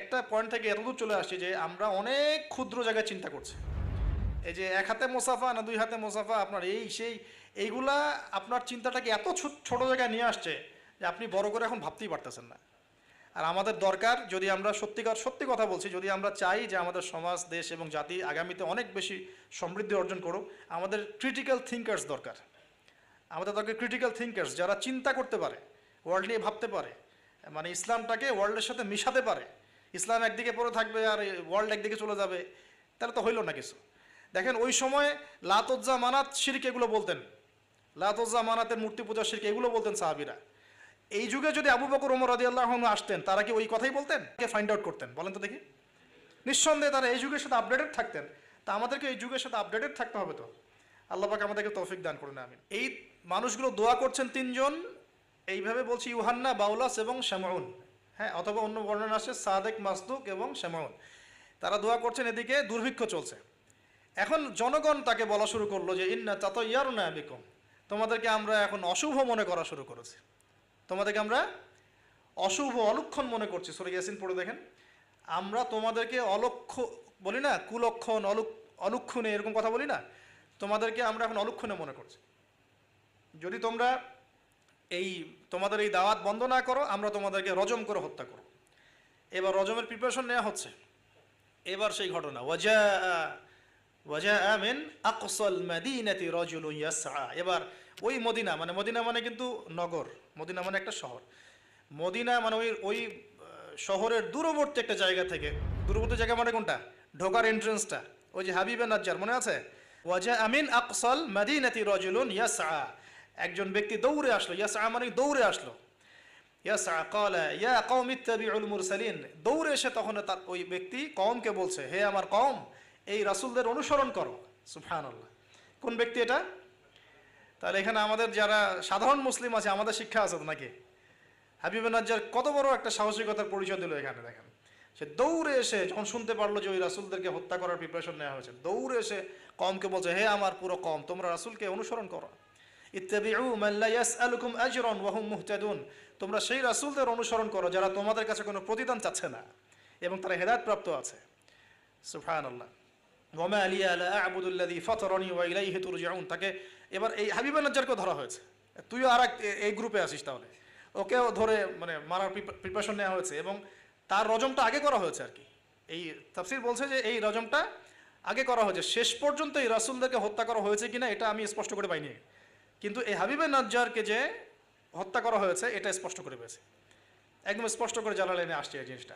একটা পয়েন্ট থেকে এতদূর চলে আসছি যে আমরা অনেক ক্ষুদ্র জায়গায় চিন্তা করছি। এই যে এক হাতে মোসাফা না দুই হাতে মোসাফা, আপনার এই সেই এইগুলা আপনার চিন্তাটাকে এত ছোট জায়গায় নিয়ে আসছে যে আপনি বড় করে এখন ভাবতেই পারতেছেন না। আর আমাদের দরকার, যদি আমরা সত্যি কথা বলছি, যদি আমরা চাই যে আমাদের সমাজ, দেশ এবং জাতি আগামীতে অনেক বেশি সমৃদ্ধি অর্জন করুক, আমাদের ক্রিটিক্যাল থিঙ্কার্স দরকার। আমাদের দরকার ক্রিটিক্যাল থিঙ্কার্স, যারা চিন্তা করতে পারে, ওয়ার্ল্ড নিয়ে ভাবতে পারে, মানে ইসলামটাকে ওয়ার্ল্ডের সাথে মিশাতে পারে। ইসলাম একদিকে পড়ে থাকবে আর ওয়ার্ল্ড একদিকে চলে যাবে, তাহলে তো হইল না কিছু। দেখেন ওই সময় লাতোজ্জা মানাত শিরক এগুলো বলতেন, লাতোজ্জা মানাতের মূর্তি পূজা শিরক এগুলো বলতেন সাহাবীরা। এই যুগে যদি আবু বকর ওমর রাদিয়াল্লাহু আনহু আসতেন, তারা কি ওই কথাই বলতেন? কে ফাইন্ড আউট করতেন বলেন তো দেখি? নিঃসন্দেহে তারা এই যুগের সাথে আপডেটেড থাকতেন। তা আমাদেরকে এই যুগের সাথে আপডেটেড থাকতে হবে। তো আল্লাহ পাক আমাদেরকে তৌফিক দান করুন, আমিন। এই মানুষগুলো দোয়া করছেন তিনজন, এইভাবে বলছি, ইউহান্না, বাউলাস এবং শামউন। হ্যাঁ, অথবা অন্য বর্ণনা আছে সাদেক, মাসদুক এবং শামউন। তারা দোয়া করছেন, এদিকে দুর্ভিক্ষ চলছে। এখন জনগণ তাকে বলা শুরু করলো যে ইন্না তাতাইয়ারনা বিকুম, তোমাদেরকে আমরা এখন অশুভ মনে করা শুরু করেছি, তোমাদেরকে আমরা অশুভ অলক্ষণ মনে করছি। সূরা ইয়াসিন পড়ে দেখেন, আমরা তোমাদেরকে বলি না, কুলক্ষণ, অলক্ষণে এরকম কথা বলি না, তোমাদেরকে আমরা এখন অলক্ষণে মনে করছি। যদি তোমরা তোমাদের এই দাওয়াত বন্ধ না করো, আমরা তোমাদেরকে রজম করে হত্যা করো। এবার রজমের প্রিপারেশন নেওয়া হচ্ছে। এবার সেই ঘটনা, ওয়াজা মিন আকসাল মাদিনাতি রাজুলুন ইয়াসআ। এবার ওই মদিনা মানে কিন্তু নগর, মদিনা মানে একটা শহর, মদিনা মানে ওই শহরের দূরবর্তী একটা জায়গা থেকে, দূরবর্তী জায়গা মানে কোনটা? ঢোকার এন্ট্রেন্সটা, ওই যে হাবিবে নাজ্জার মনে আছে? ওয়াজা মিন আকসাল মাদিনাতি রাজুলুন ইয়াসআ, একজন ব্যক্তি দৌড়ে আসলো। ইয়াসআ মানে দৌড়ে আসলো। ইয়াসআ ক্বালা ইয়া কওমি ইত্তাবিউল মুরসালিন, দৌড়ে এসে তখন তার ওই ব্যক্তি কওমকে বলছে, হে আমার কওম, এই রাসূলদের অনুসরণ করো। সুবহানাল্লাহ। কোন ব্যক্তি এটা? তাহলে এখানে আমাদের যারা সাধারণ মুসলিম আছে, আমাদের শিক্ষা আছে তো নাকি? হাবিবে নাজ্জার কত বড় একটা সাহসিকতার পরিচয় দিল এখানে। দেখেন, সে দৌড়ে এসে যখন শুনতে পারলো যে ওই রাসূলদেরকে হত্যা করার প্রিপারেশন নেওয়া হয়েছে, দৌড়ে এসে কওমকে বলছে, হে আমার পুরো কওম, তোমরা রাসূলকে অনুসরণ করো। ইত্তাবিউ মান লা ইয়াসআলুকুম আজরান ওয়া হুম মুহতাদুন, তোমরা সেই রাসূলদের অনুসরণ করো যারা তোমাদের কাছে কোনো প্রতিদান চাচ্ছে না এবং তারা হেদায়েত প্রাপ্ত আছে। সুবহানাল্লাহ। ওয়া মা লিয়া লা আ'বুদু আল্লাযী ফাতারানি ওয়া ইলাইহি তুরজাউন। তাকে এবার এই হাবিবে নাজ্জারকে ধরা হয়েছে। তুইও আর এই গ্রুপে আসিস, তাহলে ওকেও ধরে মারার প্রিপারেশন নেওয়া হয়েছে এবং তার রজমটা আগে করা হয়েছে আর কি। এই তাফসীর বলছে যে এই রজমটা আগে করা হয়েছে। শেষ পর্যন্ত এই রাসূলদেরকে হত্যা করা হয়েছে কিনা এটা আমি স্পষ্ট করে পাইনি, কিন্তু এই হাবিবে নাজ্জারকে যে হত্যা করা হয়েছে এটা স্পষ্ট করে পেয়েছে, একদম স্পষ্ট করে জালালাইনে আসছে এই জিনিসটা।